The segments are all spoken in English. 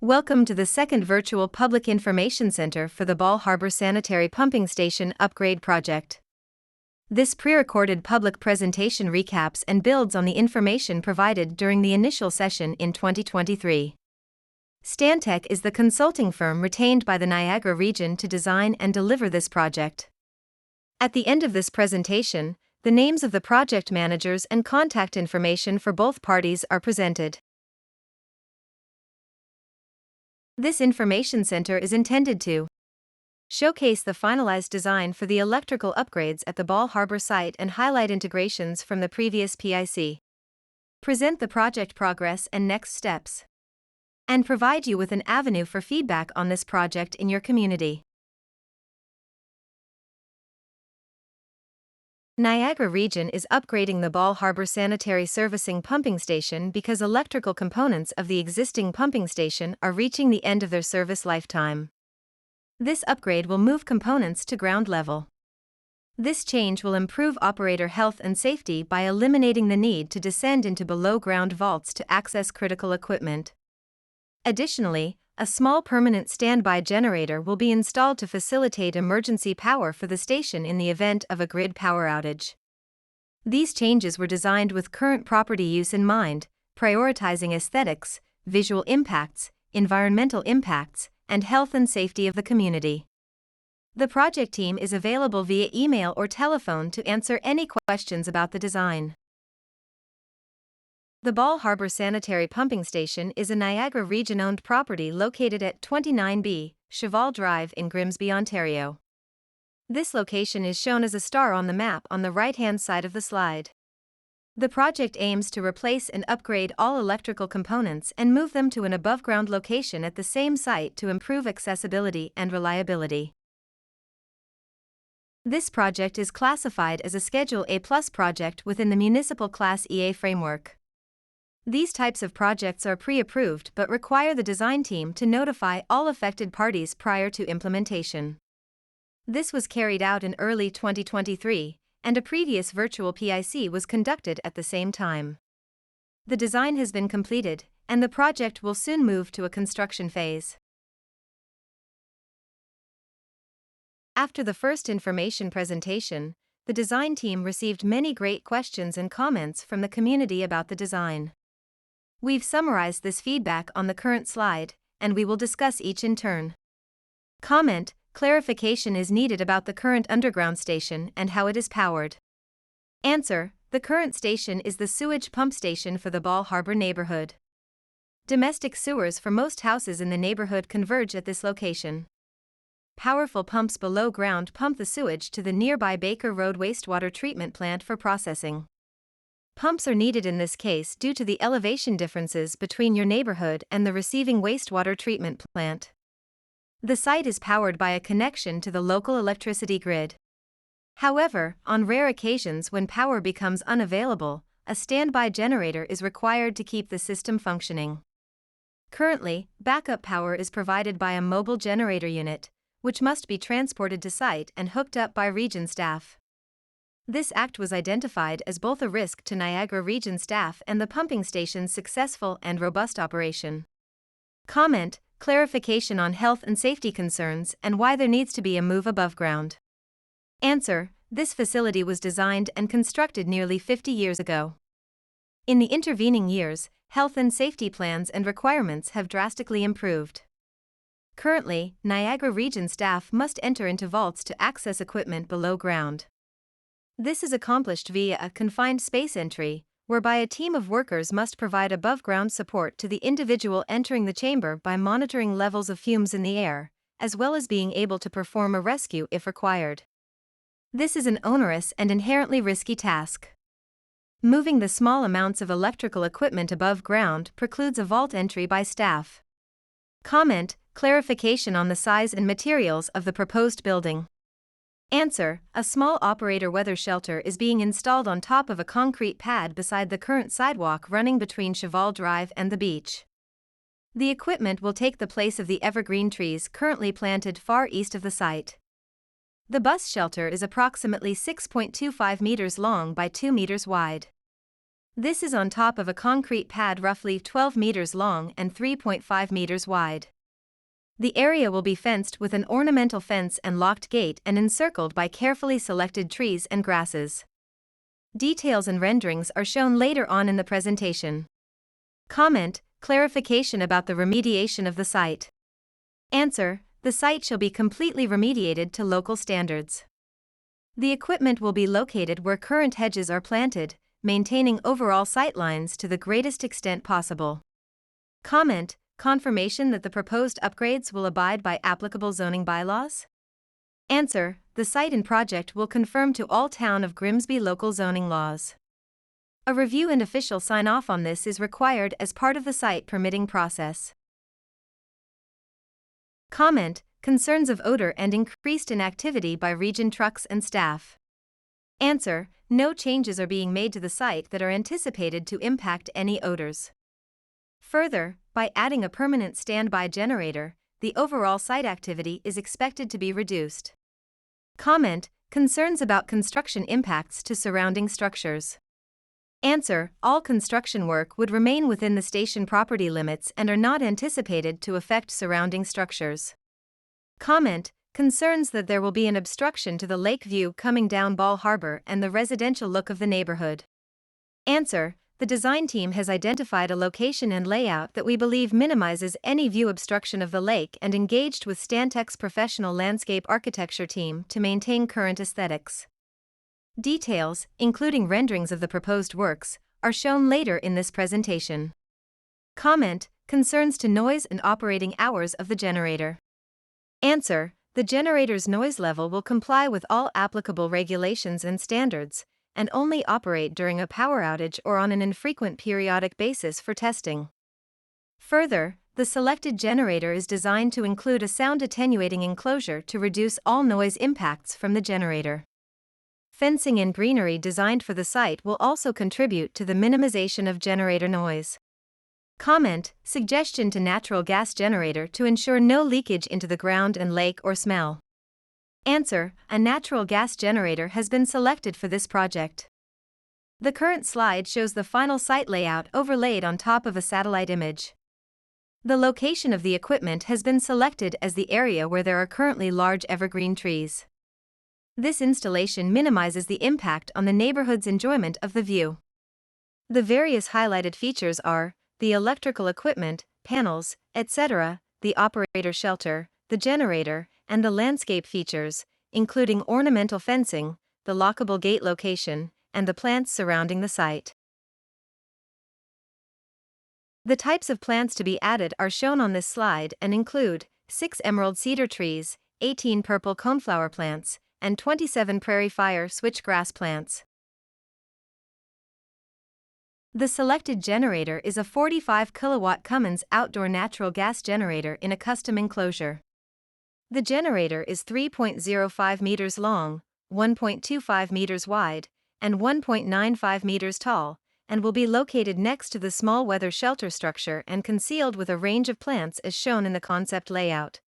Welcome to the second virtual Public Information Center for the Bal Harbour Sanitary Pumping Station Upgrade Project. This pre-recorded public presentation recaps and builds on the information provided during the initial session in 2023. Stantec is the consulting firm retained by the Niagara region to design and deliver this project. At the end of this presentation, the names of the project managers and contact information for both parties are presented. This information center is intended to showcase the finalized design for the electrical upgrades at the Bal Harbour site and highlight integrations from the previous PIC, present the project progress and next steps, and provide you with an avenue for feedback on this project in your community. Niagara region is upgrading the Bal Harbour Sanitary Servicing Pumping Station because electrical components of the existing pumping station are reaching the end of their service lifetime. This upgrade will move components to ground level. This change will improve operator health and safety by eliminating the need to descend into below-ground vaults to access critical equipment. Additionally, a small permanent standby generator will be installed to facilitate emergency power for the station in the event of a grid power outage. These changes were designed with current property use in mind, prioritizing aesthetics, visual impacts, environmental impacts, and health and safety of the community. The project team is available via email or telephone to answer any questions about the design. The Bal Harbour Sanitary Pumping Station is a Niagara region-owned property located at 29B, Cheval Drive in Grimsby, Ontario. This location is shown as a star on the map on the right-hand side of the slide. The project aims to replace and upgrade all electrical components and move them to an above-ground location at the same site to improve accessibility and reliability. This project is classified as a Schedule A+ project within the Municipal Class EA framework. These types of projects are pre-approved but require the design team to notify all affected parties prior to implementation. This was carried out in early 2023, and a previous virtual PIC was conducted at the same time. The design has been completed, and the project will soon move to a construction phase. After the first information presentation, the design team received many great questions and comments from the community about the design. We've summarized this feedback on the current slide, and we will discuss each in turn. Comment: clarification is needed about the current underground station and how it is powered. Answer: the current station is the sewage pump station for the Bal Harbour neighborhood. Domestic sewers for most houses in the neighborhood converge at this location. Powerful pumps below ground pump the sewage to the nearby Baker Road wastewater treatment plant for processing. Pumps are needed in this case due to the elevation differences between your neighborhood and the receiving wastewater treatment plant. The site is powered by a connection to the local electricity grid. However, on rare occasions when power becomes unavailable, a standby generator is required to keep the system functioning. Currently, backup power is provided by a mobile generator unit, which must be transported to site and hooked up by region staff. This act was identified as both a risk to Niagara region staff and the pumping station's successful and robust operation. Comment: clarification on health and safety concerns and why there needs to be a move above ground. Answer: this facility was designed and constructed nearly 50 years ago. In the intervening years, health and safety plans and requirements have drastically improved. Currently, Niagara region staff must enter into vaults to access equipment below ground. This is accomplished via a confined space entry, whereby a team of workers must provide above-ground support to the individual entering the chamber by monitoring levels of fumes in the air, as well as being able to perform a rescue if required. This is an onerous and inherently risky task. Moving the small amounts of electrical equipment above ground precludes a vault entry by staff. Comment: clarification on the size and materials of the proposed building. Answer: a small operator weather shelter is being installed on top of a concrete pad beside the current sidewalk running between Cheval Drive and the beach. The equipment will take the place of the evergreen trees currently planted far east of the site. The bus shelter is approximately 6.25 meters long by 2 meters wide. This is on top of a concrete pad roughly 12 meters long and 3.5 meters wide. The area will be fenced with an ornamental fence and locked gate and encircled by carefully selected trees and grasses. Details and renderings are shown later on in the presentation. Comment: clarification about the remediation of the site. Answer: the site shall be completely remediated to local standards. The equipment will be located where current hedges are planted, maintaining overall sightlines to the greatest extent possible. Comment: confirmation that the proposed upgrades will abide by applicable zoning bylaws? Answer: the site and project will conform to all Town of Grimsby local zoning laws. A review and official sign-off on this is required as part of the site permitting process. Comment: concerns of odor and increased inactivity by region trucks and staff. Answer: no changes are being made to the site that are anticipated to impact any odors. Further, by adding a permanent standby generator, the overall site activity is expected to be reduced. Comment: concerns about construction impacts to surrounding structures. Answer: all construction work would remain within the station property limits and are not anticipated to affect surrounding structures. Comment: concerns that there will be an obstruction to the lake view coming down Ball Harbour and the residential look of the neighborhood. Answer: the design team has identified a location and layout that we believe minimizes any view obstruction of the lake and engaged with Stantec's professional landscape architecture team to maintain current aesthetics. Details, including renderings of the proposed works, are shown later in this presentation. Comment: concerns to noise and operating hours of the generator. Answer: the generator's noise level will comply with all applicable regulations and standards, and only operate during a power outage or on an infrequent periodic basis for testing. Further, the selected generator is designed to include a sound attenuating enclosure to reduce all noise impacts from the generator. Fencing and greenery designed for the site will also contribute to the minimization of generator noise. Comment: suggestion to natural gas generator to ensure no leakage into the ground and lake or smell. Answer: a natural gas generator has been selected for this project. The current slide shows the final site layout overlaid on top of a satellite image. The location of the equipment has been selected as the area where there are currently large evergreen trees. This installation minimizes the impact on the neighborhood's enjoyment of the view. The various highlighted features are the electrical equipment, panels, etc., the operator shelter, the generator, and the landscape features, including ornamental fencing, the lockable gate location, and the plants surrounding the site. The types of plants to be added are shown on this slide and include 6 emerald cedar trees, 18 purple coneflower plants, and 27 prairie fire switchgrass plants. The selected generator is a 45 kilowatt Cummins outdoor natural gas generator in a custom enclosure. The generator is 3.05 meters long, 1.25 meters wide, and 1.95 meters tall, and will be located next to the small weather shelter structure and concealed with a range of plants as shown in the concept layout.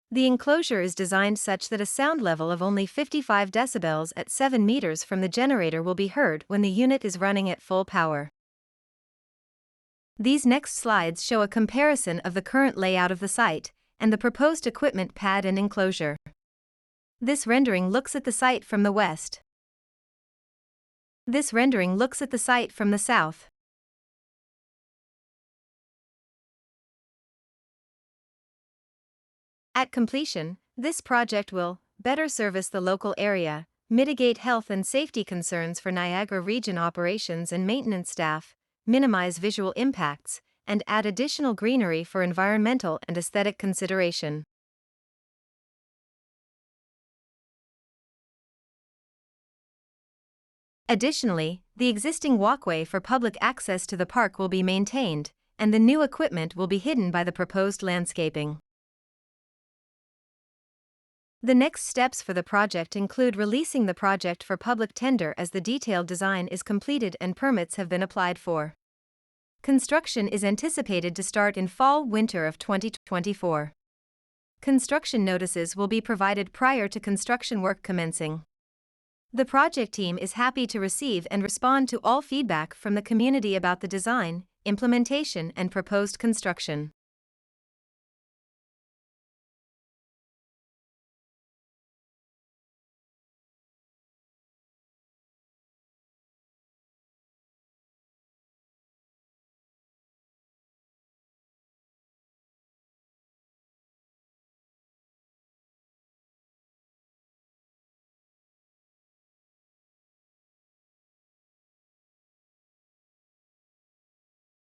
The enclosure is designed such that a sound level of only 55 decibels at 7 meters from the generator will be heard when the unit is running at full power. These next slides show a comparison of the current layout of the site and the proposed equipment pad and enclosure. This rendering looks at the site from the west. This rendering looks at the site from the south. At completion, this project will better service the local area, mitigate health and safety concerns for Niagara Region operations and maintenance staff, minimize visual impacts, and add additional greenery for environmental and aesthetic consideration. Additionally, the existing walkway for public access to the park will be maintained, and the new equipment will be hidden by the proposed landscaping. The next steps for the project include releasing the project for public tender as the detailed design is completed and permits have been applied for. Construction is anticipated to start in fall/winter of 2024. Construction notices will be provided prior to construction work commencing. The project team is happy to receive and respond to all feedback from the community about the design, implementation, and proposed construction.